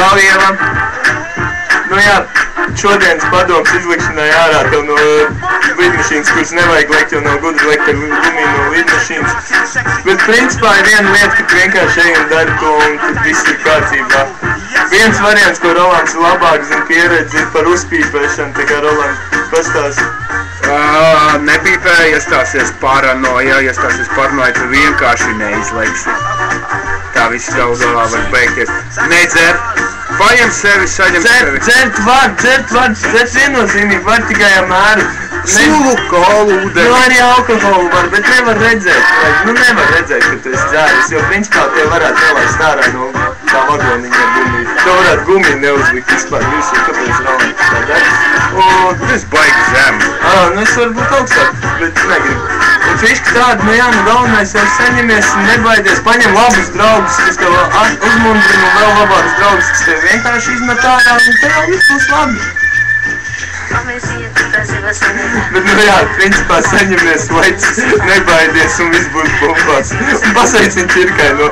Gaulieva. Nu jā, šodienas padoms izlikšanai ārā tev no lidmašīnas, kuras nevajag lekt, jo nav gudri lekt ar gumiju no lidmašīnas. Bet principā ir viena lieta, ka tu vienkārši ej un dari to, un tad viss ir kārtībā. Viens variants, ko Rolands labāk zina pieredzi, ir par uzpīpēšanu, tā kā Rolands pastāst. Nepīpē, iestāsies paranoja, tu vienkārši neizleksi. Tā viss galu galā var beigties. Nedzer, paņem sevi, saņem sevi. Dzert viennozīmīgi, var tikai mēru. Sulu, kolu, ūdeni. Nu arī alkoholu var, bet nevar redzēt, ka tu esi dzēris, jo principā tie varētu nelaist ārā no tā vagoniņa ar gumiju. To varētu gumiju neuzlikt vispār visu, kāpēc Rolands tā dara. Un tas baigi zem. Nu es varu būt augstāk, bet negribu. Un fiška tāda, nu jā, nu galvenais var saņemies un nebaidies, paņem labus draugus, kas tev uzmundrina un vēl labākus draugus, kas tev vienkārši izmet ārā un tev viss būs labi. Bet nu jā, principā saņemies, laic, nebaidies un viss būs bumbās. Un pasveic viņu Čirkai, nu.